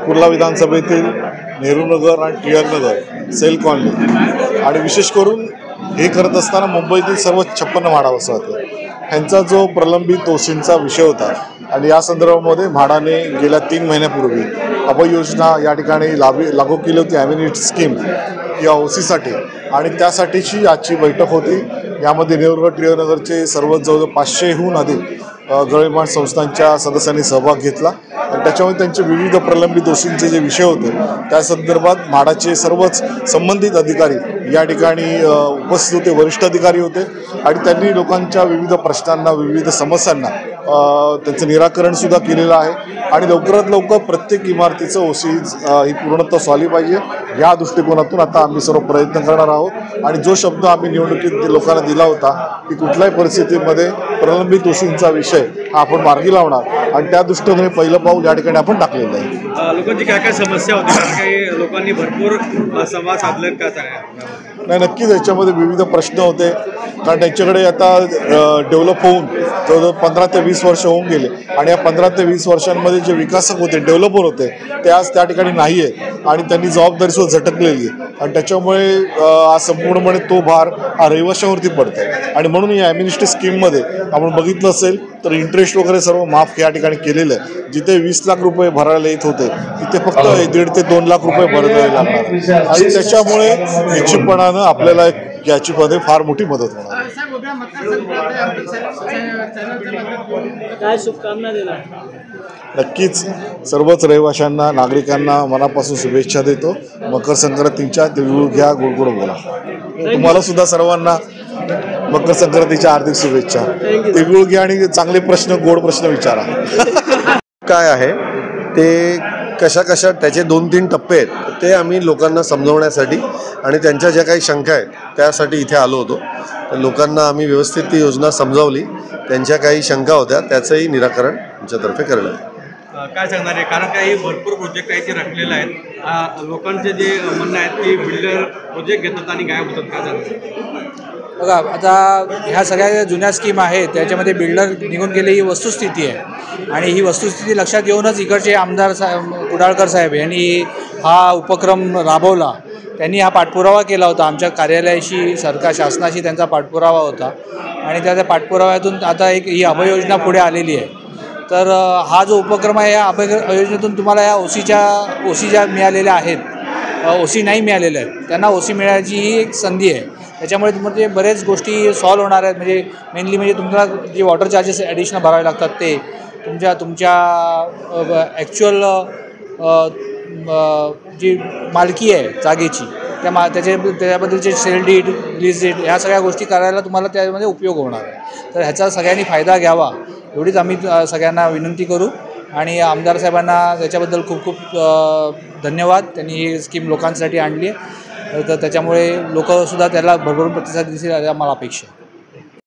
कुर्ला विधानसभेतील नेहरूनगर आणि Tilaknagar sale colony आणि विशेष करून हे करत असताना मुंबईतील सर्व 56 म्हाडा वसाहती ह्यांचा जो प्रलंबित ओसींचा विषय होता आणि या संदर्भामध्ये म्हाडाने गेल्या 3 महिन्यापूर्वी अभय योजना या ठिकाणी लागू केली होती, ॲम्युनिटी स्कीम या ओसीसाठी, आणि त्यासाठीची आजची बैठक होती। यामध्ये नेहरूनगर टिळकनगरचे सर्व जवळजवळ 500हून अधिक गृहनिर्माण संस्थांच्या सदस्यांनी सहभाग घेतला आणि त्याच्यामध्ये त्यांचे विविध प्रलंबित दोषींचे जे विषय होते त्या संदर्भात म्हाडाचे सर्वच संबंधित अधिकारी या ठिकाणी उपस्थित होते, वरिष्ठ अधिकारी होते आणि त्यांनी लोकांच्या विविध प्रश्नांना, विविध समस्यांना त्यांचं निराकरणसुद्धा केलेलं आहे आणि लवकरात लवकर प्रत्येक इमारतीचं ओसी ही पूर्णतः झाली पाहिजे या दृष्टिकोनातून आता आम्ही सर्व प्रयत्न करणार आहोत। आणि जो शब्द आम्ही निवडणुकीत लोकांना दिला होता की कुठल्याही परिस्थितीमध्ये प्रलंबित ओसींचा विषय हा आपण मार्गी लावणार आणि त्या दृष्टीने पहिलं पाऊल या ठिकाणी आपण टाकलेलं आहे। लोकांची काय काय समस्या होती, काही लोकांनी भरपूर संवाद साधले का सांगा? नाही, नक्कीच याच्यामध्ये विविध प्रश्न होते कारण त्यांच्याकडे आता डेव्हलप होऊन जवळजवळ 15 ते 20 वर्ष होऊन गेले आणि या 15 ते 20 वर्षांमध्ये जे विकासक होते, डेव्हलपर होते ते आज त्या ठिकाणी नाही आहे आणि त्यांनी जबाबदारीसुद्धा झटकलेली आहे आणि त्याच्यामुळे आज संपूर्णपणे तो भार हा रहिवाशांवरती पडतो आहे। आणि म्हणून या ॲम्युनिटी स्कीममध्ये आपण बघितलं असेल तर इंटरेस्ट वगैरे सर्व माफ या ठिकाणी केलेलं आहे। जिथे 20 लाख रुपये भरायला येत होते तिथे फक्त 1.5 ते 2 लाख रुपये भरायला लागणार आणि त्याच्यामुळे निश्चितपणानं आपल्याला याची फार मोठी मदत होणार। काय शुभकामना देणार? नक्कीच सर्वच रहिवाशांना, नागरिकांना मनापासून शुभेच्छा देतो। मकर संक्रांतीच्या तिळगुळ घ्या, गोड बोला। तुम्हाला सुद्धा सर्वांना मकर संक्रांतीच्या हार्दिक शुभेच्छा। तिळगुळ घ्या आणि चांगले प्रश्न, गोड प्रश्न विचारा। काय आहे ते कशा त्याचे 2-3 टप्पे आहेत ते आम्ही लोकांना समजवण्यासाठी आणि त्यांच्या ज्या काही शंका आहेत त्यासाठी इथे आलो होतो। तर लोकांना आम्ही व्यवस्थित ती योजना समजावली, त्यांच्या काही शंका होत्या त्याचंही निराकरण आमच्यातर्फे करण्यात आलं। काय सांगणार आहे, कारण काही भरपूर प्रोजेक्ट आहे ते रखलेले आहेत, लोकांचे जे म्हणणं आहेत की बिल्डर प्रोजेक्ट घेतात आणि गायब होतात, काय सांगतात? बघा, आता ह्या सगळ्या जुन्या स्कीम आहेत त्याच्यामध्ये बिल्डर निघून गेले ही वस्तुस्थिती आहे आणि ही वस्तुस्थिती लक्षात घेऊनच इकडचे आमदार कुडाळकर साहेब यांनी हा उपक्रम राबवला। त्यांनी हा पाठपुरावा केला होता, आमच्या कार्यालयाशी, शासनाशी त्यांचा पाठपुरावा होता आणि त्या पाठपुराव्यातून आता ही अभय योजना पुढे आलेली आहे। तर हा जो उपक्रम आहे या अभय योजनेतून तुम्हाला या ओसी ज्या मिळालेल्या आहेत, ओसी नाही मिळालेल्या आहेत त्यांना ओसी मिळायची ही एक संधी आहे। त्याच्यामुळे म्हणजे बरेच गोष्टी सॉल्व्ह होणार आहेत। म्हणजे मेनली म्हणजे तुम्हाला जे वॉटर चार्जेस ॲडिशनल भरावे लागतात ते तुमच्या ॲक्च्युअल जी मालकी आहे जागेची त्याच्याबद्दलचे सेल डीड, रिलीज डीड ह्या सगळ्या गोष्टी करायला तुम्हाला त्यामध्ये उपयोग होणार आहे। तर ह्याचा सगळ्यांनी फायदा घ्यावा एवढीच आम्ही सगळ्यांना विनंती करू आणि आमदार साहेबांना त्याच्याबद्दल खूप खूप धन्यवाद। त्यांनी ही स्कीम लोकांसाठी आणली आहे, तर त्याच्यामुळे लोकसुद्धा त्याला भरभरून प्रतिसाद देतील आम्हाला अपेक्षा आहे।